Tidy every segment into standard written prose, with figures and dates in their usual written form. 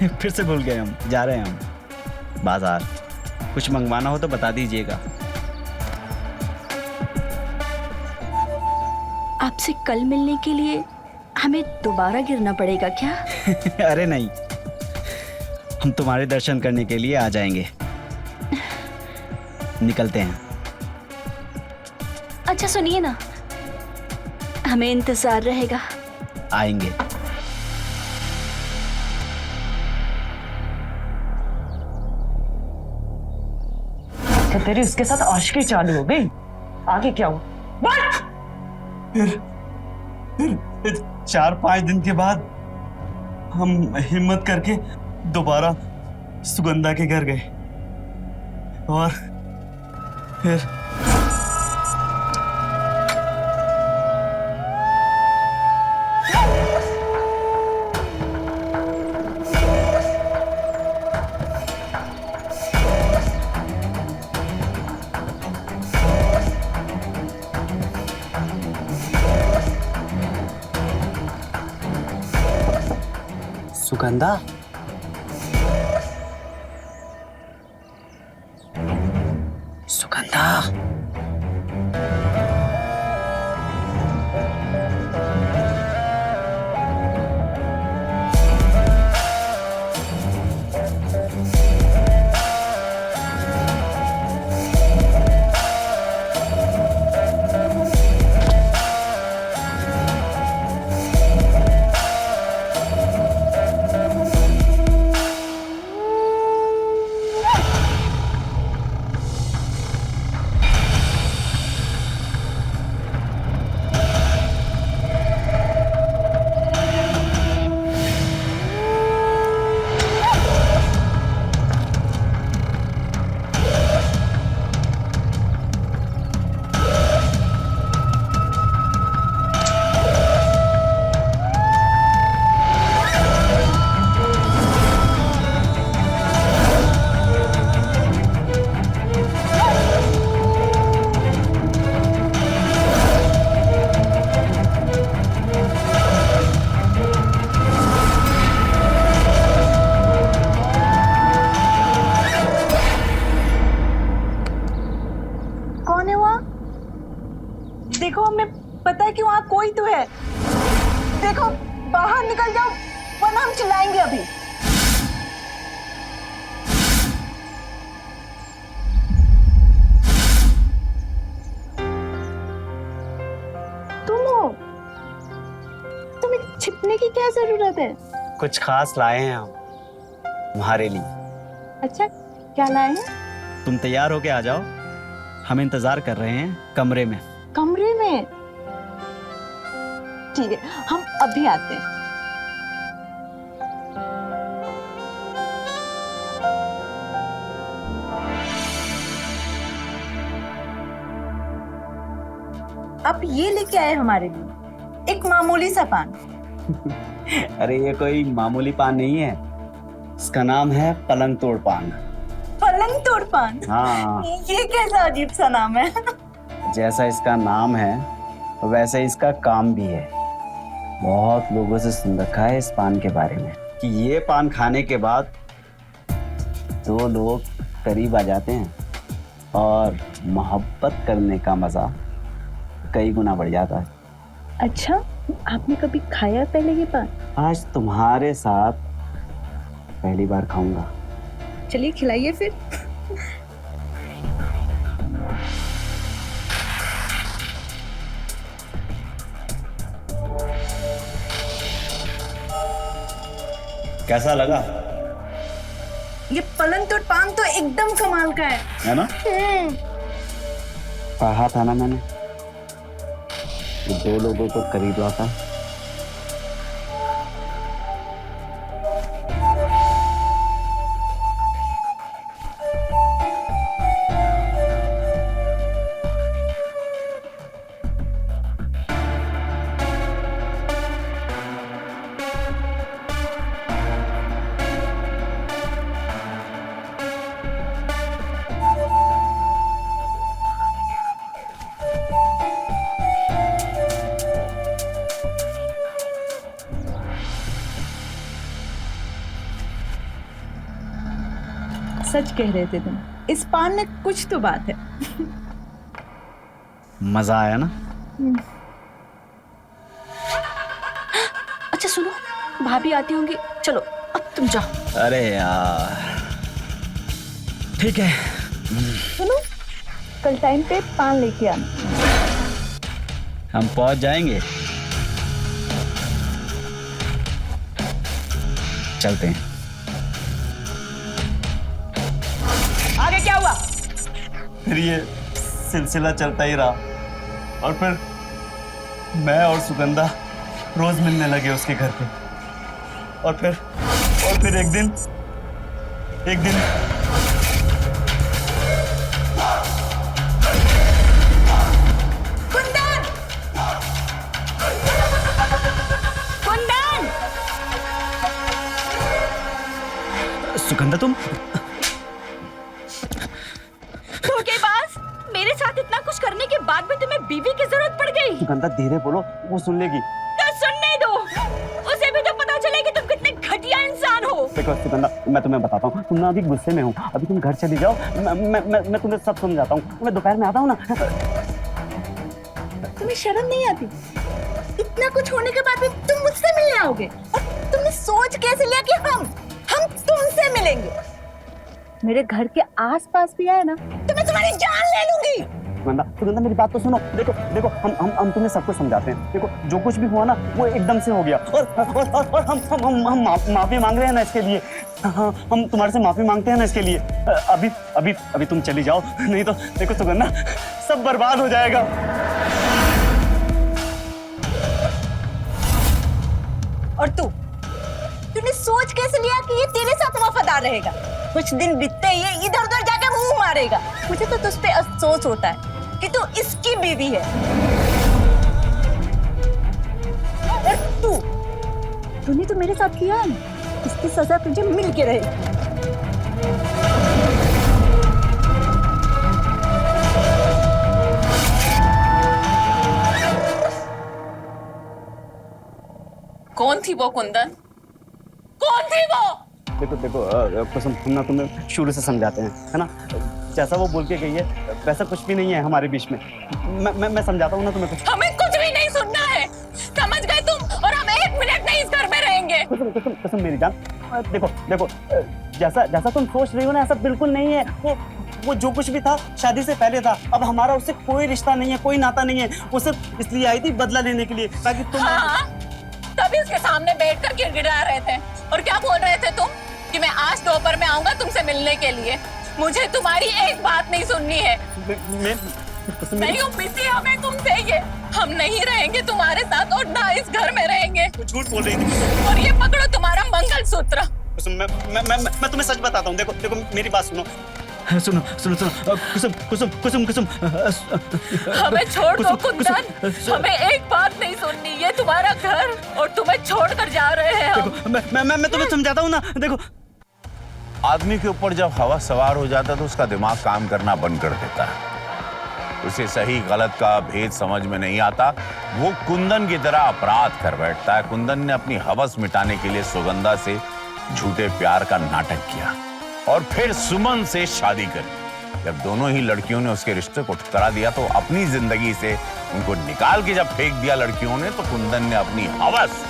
फिर से भूल गए हम। जा रहे हैं हम बाजार। कुछ मंगवाना हो तो बता दीजिएगा। आपसे कल मिलने के लिए हमें दोबारा गिरना पड़ेगा क्या? अरे नहीं, हम तुम्हारे दर्शन करने के लिए आ जाएंगे। निकलते हैं। अच्छा सुनिए ना, हमें इंतजार रहेगा। आएंगे। तो तेरी उसके साथ आशिकी चालू हो गई। आगे क्या हुआ? फिर 4-5 दिन के बाद हम हिम्मत करके दोबारा सुगंधा के घर गए और फिर सुगंधा। सुगंधा। कौन है वहाँ? देखो, हमें पता है कि वहाँ कोई तो है। देखो, बाहर निकल जाओ वरना हम चिल्लाएंगे अभी। तुम हो? तुम्हें छिपने की क्या जरूरत है? कुछ खास लाए हैं हम तुम्हारे लिए। अच्छा, क्या लाए हैं? तुम तैयार होके आ जाओ, हम इंतजार कर रहे हैं कमरे में। कमरे में? ठीक है, हम अभी आते हैं। अब ये लेके आए हमारे लिए एक मामूली सा पान। अरे ये कोई मामूली पान नहीं है, इसका नाम है पलंग तोड़ पान। पलंग तोड़ पान? हाँ। ये कैसा अजीब सा नाम है। जैसा इसका नाम है वैसे इसका काम भी है। बहुत लोगों से सुन रखा है इस पान के बारे में कि ये पान खाने के बाद 2 लोग करीब आ जाते हैं और मोहब्बत करने का मजा कई गुना बढ़ जाता है। अच्छा, आपने कभी खाया पहले ये पान? आज तुम्हारे साथ पहली बार खाऊंगा। चलिए खिलाइए फिर। कैसा लगा? ये पलंग तोड़ पान तो एकदम कमाल का है ना? कहा था ना मैंने, ये 2 लोगों को करीब लाता है। सच कह रहे थे तुम, इस पान में कुछ तो बात है। मजा आया ना? अच्छा सुनो, भाभी आती होंगी, चलो अब तुम जाओ। अरे यार, ठीक है। सुनो, कल टाइम पे पान लेके आना। हम पहुंच जाएंगे। चलते हैं। आगे क्या हुआ? फिर ये सिलसिला चलता ही रहा और फिर मैं और सुगंधा रोज मिलने लगे उसके घर पे। और फिर एक दिन कुंदन! कुंदन! सुगंधा, तुम धोखेबाज! मेरे साथ इतना कुछ करने के बाद भी तुम्हें बीवी की जरूरत पड़ गई। सुगंधा धीरे बोलो, वो सुन लेगी। तो सुनने दो, उसे भी तो पता चले कि तुम कितने घटिया इंसान हो। देखो सुगंधा, मैं तुम्हें बताता हूँ, तुम ना अभी गुस्से में हो, अभी तुम घर चली जाओ। मैं तुम्हें सब समझाता हूँ। मैं दोपहर में आता हूँ ना। तुम्हें शर्म नहीं आती? इतना कुछ होने के बाद भी तुम मुझसे मिलने आओगे? और तुमने सोच कैसे लिया कि हम तुमसे मिलेंगे? मेरे घर के आसपास भी आए ना तो मैं तुम्हारी जान ले लूंगी। सुगंधा मेरी बात तो सुनो। देखो हम तुम्हें सब कुछ समझाते हैं। देखो जो कुछ भी हुआ ना वो एकदम से हो गया और हम माफी मांग रहे हैं ना इसके लिए। हाँ, हम तुम्हारे से माफी मांगते हैं ना इसके लिए। अभी तुम चली जाओ, नहीं तो देखो सुगंधा सब बर्बाद हो जाएगा। और तूने सोच कैसे लिया कि ये तेरे साथ वफादार रहेगा? कुछ दिन बीतते ही ये इधर उधर जाके मुंह मारेगा। मुझे तो तुझ पे अफसोस होता है कि तू इसकी बीवी है। और तूने तो मेरे साथ किया है ना, इसकी सजा तुझे मिल के रहेगी। कौन थी वो कुंदन? कौन थी वो? देखो कसम, हम ना तुम्हें शुरू से समझाते हैं, है ना? जैसा वो बोल के गई है वैसा कुछ भी नहीं है हमारे बीच में। मैं समझाता हूँ ना तुम्हें कुछ। हमें कुछ भी नहीं सुनना है, समझ गए तुम? और हम एक मिनट नहीं इस घर में रहेंगे। कसम मेरी जान, देखो जैसा तुम सोच रही हो ना ऐसा बिल्कुल नहीं है। वो जो कुछ भी था शादी से पहले था। अब हमारा उससे कोई रिश्ता नहीं है, कोई नाता नहीं है। वो सिर्फ इसलिए आई थी बदला लेने के लिए, ताकि तुम। हाँ, तभी उसके सामने बैठकर गिड़गिड़ा रहे थे। और क्या बोल रहे थे तुम? कि मैं आज दोपहर में आऊंगा तुमसे मिलने के लिए। मुझे तुम्हारी एक बात नहीं सुननी है। नहीं उम्मीद हमें तुमसे ये, हम नहीं रहेंगे तुम्हारे साथ और ना इस घर में रहेंगे। झूठ बोल रही थी। और ये पकड़ो तुम्हारा मंगलसूत्र। मैं तुम्हें सच बताता हूँ। देखो मेरी बात सुनो। सुनो कुसुम हमें छोड़ दो कुंदन, हमें एक बात नहीं सुननी। ये तुम्हारा घर और तुम्हें छोड़कर जा रहे हैं हम। देखो मैं तुम्हें समझाता हूँ ना। देखो आदमी के ऊपर जब हवा सवार हो जाता है तो उसका दिमाग काम करना बंद कर देता है। उसे सही गलत का भेद समझ में नहीं आता। वो कुंदन की तरह अपराध कर बैठता है। कुंदन ने अपनी हवस मिटाने के लिए सुगंधा से झूठे प्यार का नाटक किया और फिर सुमन से शादी करी। जब दोनों ही लड़कियों ने उसके रिश्ते को ठुकरा दिया तो अपनी जिंदगी से उनको निकाल के जब फेंक दिया लड़कियों ने, तो कुंदन ने अपनी हवस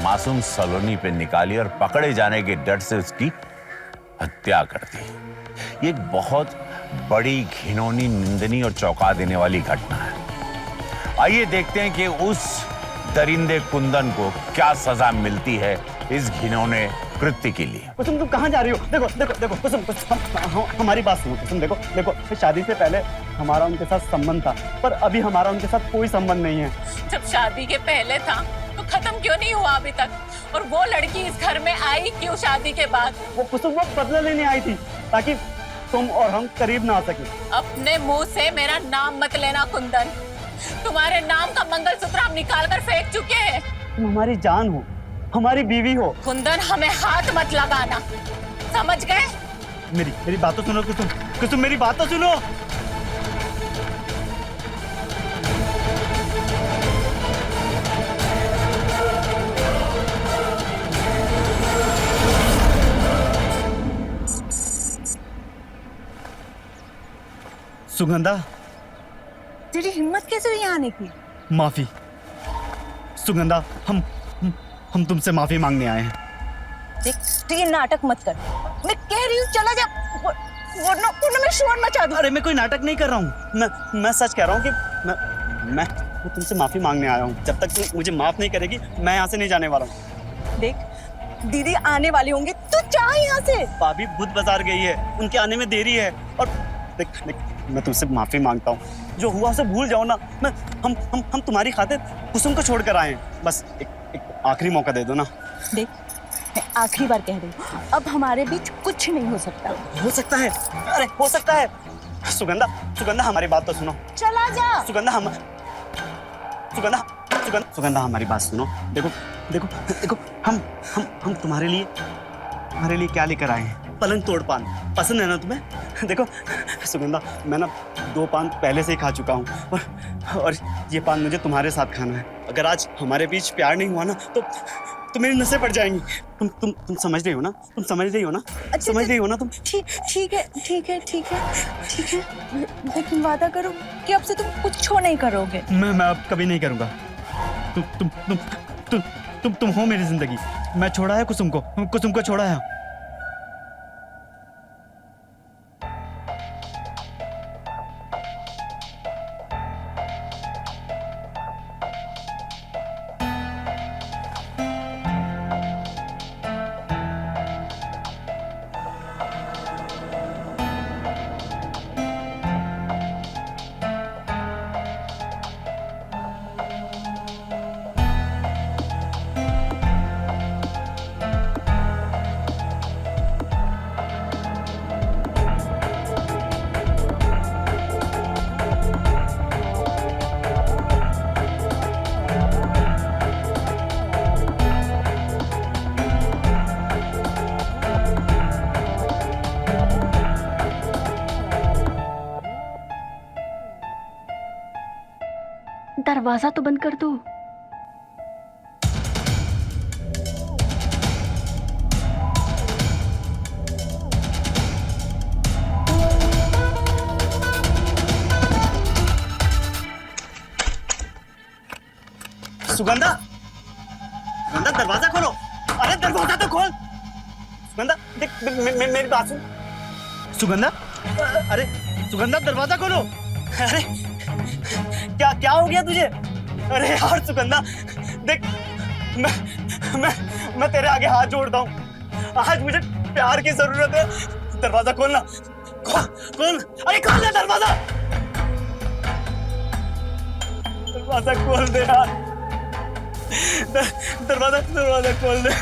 मासूम सलोनी पे निकाली और पकड़े जाने के डर से उसकी हत्या कर दी। ये एक बहुत बड़ी, घिनौनी, निंदनीय और चौंका देने वाली घटना है। आइए देखते हैं कि उस दरिंदे कुंदन को क्या सजा मिलती है इस घिनौने कृत्य के लिए। कुसुम तुम कहाँ जा रही हो? देखो कुसुम, हमारी बात सुनो कुसुम। देखो शादी से पहले हमारा उनके साथ संबंध था, पर अभी हमारा उनके साथ कोई संबंध नहीं है। जब शादी के पहले था तो खत्म क्यों नहीं हुआ अभी तक? और वो लड़की इस घर में आई क्यों शादी के बाद? वो कुसुम वो बदला लेने आई थी ताकि तुम और हम करीब ना आ सके। अपने मुंह से मेरा नाम मत लेना कुंदन। तुम्हारे नाम का मंगलसूत्र हम निकाल कर फेंक चुके हैं। तुम हमारी जान हो, हमारी बीवी हो। कुंदन हमें हाथ मत लगाना, समझ गए? मेरी बात तो सुनो कुसुम मेरी बात तो सुनो। सुगंधा, तेरी हिम्मत कैसे हुई यहाँ आने की? माफी। सुगंधा, हम तुमसे माफी मांगने आए हैं। देख, तू ये नाटक मत कर। मैं कह रही हूँ चला जा, वरना मैं शोर मचा दूँ। अरे मैं कोई नाटक नहीं कर रहा हूँ, मैं सच कह रहा हूँ कि मैं तुमसे माफी मांगने आया हूँ। जब तक तू मुझे माफ नहीं करेगी मैं यहाँ से नहीं जाने वाला हूँ। देख, दीदी आने वाली होंगी, तू जा यहाँ से। भाभी बुध बाजार गई है, उनके आने में देरी है। और देख मैं तुमसे माफी मांगता हूँ, जो हुआ उसे भूल जाओ ना। हम तुम्हारी खातिर कुसुम को छोड़ कर आए हैं। बस एक आखिरी मौका दे दो ना। देख, मैं आखिरी बार कह रही हूँ, अब हमारे बीच कुछ नहीं हो सकता। हो सकता है, अरे हो सकता है। सुगंधा हमारी बात तो सुनो। चला जा। सुगंधा हमारी बात सुनो। देखो हम तुम्हारे लिए क्या लेकर आए हैं। पलंग तोड़ पान पसंद है ना तुम्हें? देखो सुगंधा, मैं ना 2 पान पहले से ही खा चुका हूँ और ये पान मुझे तुम्हारे साथ खाना है। अगर आज हमारे बीच प्यार नहीं हुआ ना तो मेरी नसें पड़ जाएंगी। तुम समझ रही हो ना? समझ रही हो ना तुम? ठीक है। लेकिन वादा करो कि अब से तुम कुछ नहीं करोगे। मैं अब कभी नहीं करूँगा। तुम हो मेरी जिंदगी। मैं छोड़ा है कुसुम को छोड़ा है। दरवाजा तो बंद कर दो। सुगंधा, दरवाजा खोलो। अरे दरवाजा तो खोल। सुगंधा, देख मेरी बात सुन। सुगंधा, अरे सुगंधा दरवाजा खोलो। अरे क्या हो गया तुझे? अरे यार सुगंधा, देख मैं तेरे आगे हाथ जोड़ता हूँ। आज मुझे प्यार की जरूरत है। दरवाजा खोलना। खोल। अरे खोल दे दरवाजा। दरवाजा खोल दे यार। दरवाजा खोल दे।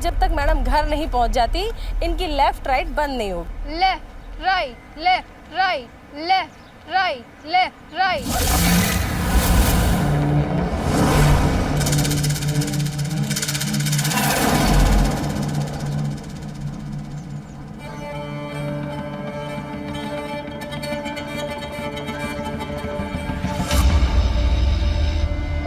जब तक मैडम घर नहीं पहुंच जाती इनकी लेफ्ट राइट बंद नहीं होगी। Left right left right left right left right.